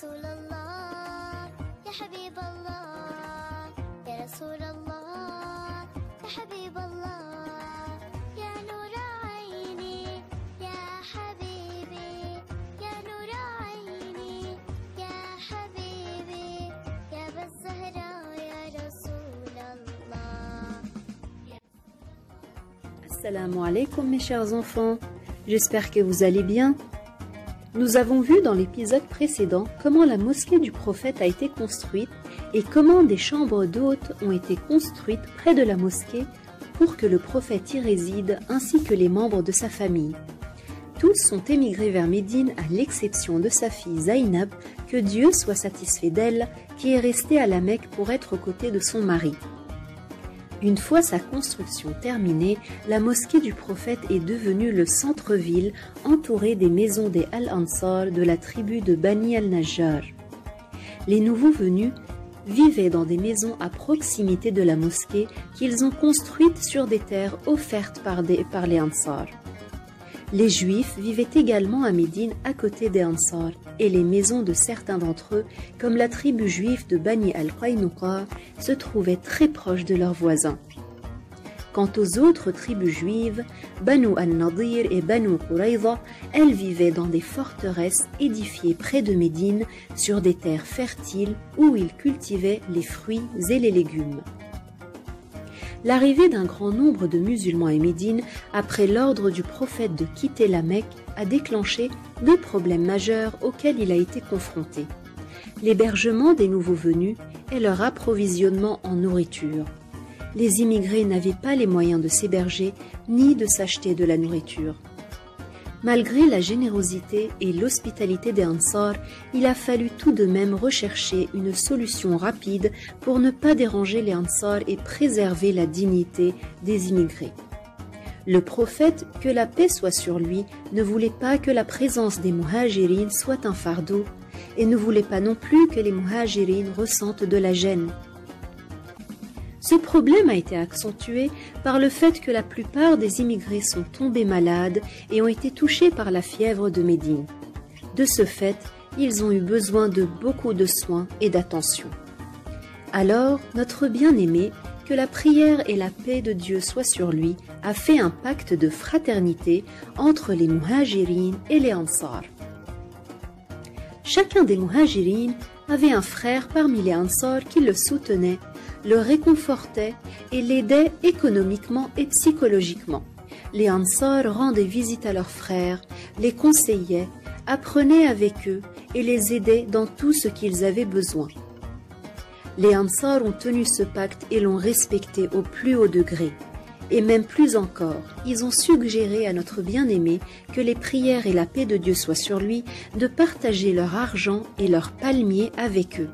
رسول الله يا حبيب الله يا رسول الله يا حبيب الله يا نور عيني يا حبيبي يا نور عيني يا حبيبي يا بالزهراء يا رسول الله. Assalamu alaikum mes chers enfants, j'espère que vous allez bien. Nous avons vu dans l'épisode précédent comment la mosquée du prophète a été construite et comment des chambres d'hôtes ont été construites près de la mosquée pour que le prophète y réside ainsi que les membres de sa famille. Tous sont émigrés vers Médine à l'exception de sa fille Zainab, que Dieu soit satisfait d'elle, qui est restée à la Mecque pour être aux côtés de son mari. Une fois sa construction terminée, la mosquée du prophète est devenue le centre-ville entouré des maisons des Al-Ansar de la tribu de Bani al-Najjar. Les nouveaux venus vivaient dans des maisons à proximité de la mosquée qu'ils ont construites sur des terres offertes par les Ansar. Les Juifs vivaient également à Médine à côté des Ansar et les maisons de certains d'entre eux, comme la tribu juive de Bani al-Qaynuqa, se trouvaient très proches de leurs voisins. Quant aux autres tribus juives, Banu al-Nadir et Banu Qurayza, elles vivaient dans des forteresses édifiées près de Médine sur des terres fertiles où ils cultivaient les fruits et les légumes. L'arrivée d'un grand nombre de musulmans à Médine, après l'ordre du prophète de quitter la Mecque, a déclenché deux problèmes majeurs auxquels il a été confronté: l'hébergement des nouveaux venus et leur approvisionnement en nourriture. Les immigrés n'avaient pas les moyens de s'héberger ni de s'acheter de la nourriture. Malgré la générosité et l'hospitalité des Ansar, il a fallu tout de même rechercher une solution rapide pour ne pas déranger les Ansar et préserver la dignité des immigrés. Le prophète, que la paix soit sur lui, ne voulait pas que la présence des Muhajirines soit un fardeau et ne voulait pas non plus que les Muhajirines ressentent de la gêne. Ce problème a été accentué par le fait que la plupart des immigrés sont tombés malades et ont été touchés par la fièvre de Médine. De ce fait, ils ont eu besoin de beaucoup de soins et d'attention. Alors, notre bien-aimé, que la prière et la paix de Dieu soient sur lui, a fait un pacte de fraternité entre les Muhajirines et les Ansar. Chacun des Muhajirines avait un frère parmi les Ansar qui le soutenait, le réconfortait et l'aidait économiquement et psychologiquement. Les Ansar rendaient visite à leurs frères, les conseillaient, apprenaient avec eux et les aidaient dans tout ce qu'ils avaient besoin. Les Ansar ont tenu ce pacte et l'ont respecté au plus haut degré. Et même plus encore, ils ont suggéré à notre bien-aimé, que les prières et la paix de Dieu soient sur lui, de partager leur argent et leurs palmiers avec eux.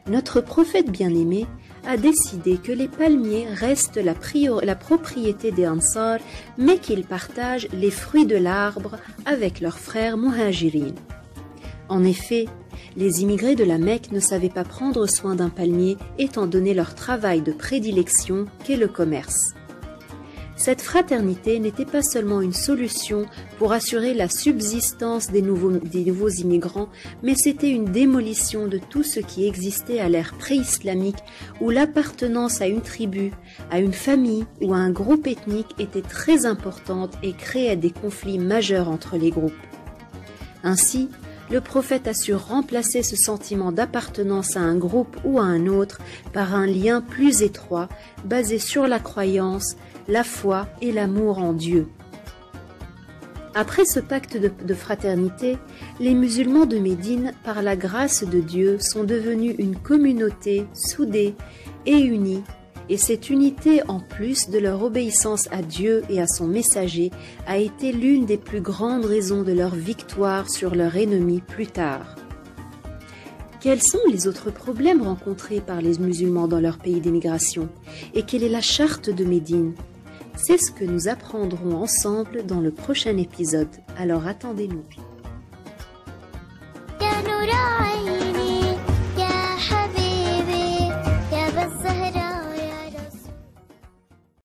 Notre prophète bien-aimé a décidé que les palmiers restent la propriété des Ansar, mais qu'ils partagent les fruits de l'arbre avec leurs frères Muhajirines. En effet, les immigrés de la Mecque ne savaient pas prendre soin d'un palmier étant donné leur travail de prédilection qu'est le commerce. Cette fraternité n'était pas seulement une solution pour assurer la subsistance des nouveaux immigrants, mais c'était une démolition de tout ce qui existait à l'ère pré-islamique où l'appartenance à une tribu, à une famille ou à un groupe ethnique était très importante et créait des conflits majeurs entre les groupes. Ainsi, le prophète a su remplacer ce sentiment d'appartenance à un groupe ou à un autre par un lien plus étroit basé sur la croyance, la foi et l'amour en Dieu. Après ce pacte de fraternité, les musulmans de Médine, par la grâce de Dieu, sont devenus une communauté soudée et unie, et cette unité, en plus de leur obéissance à Dieu et à son messager, a été l'une des plus grandes raisons de leur victoire sur leur ennemi plus tard. Quels sont les autres problèmes rencontrés par les musulmans dans leur pays d'émigration? Et quelle est la charte de Médine? C'est ce que nous apprendrons ensemble dans le prochain épisode. Alors attendez-nous.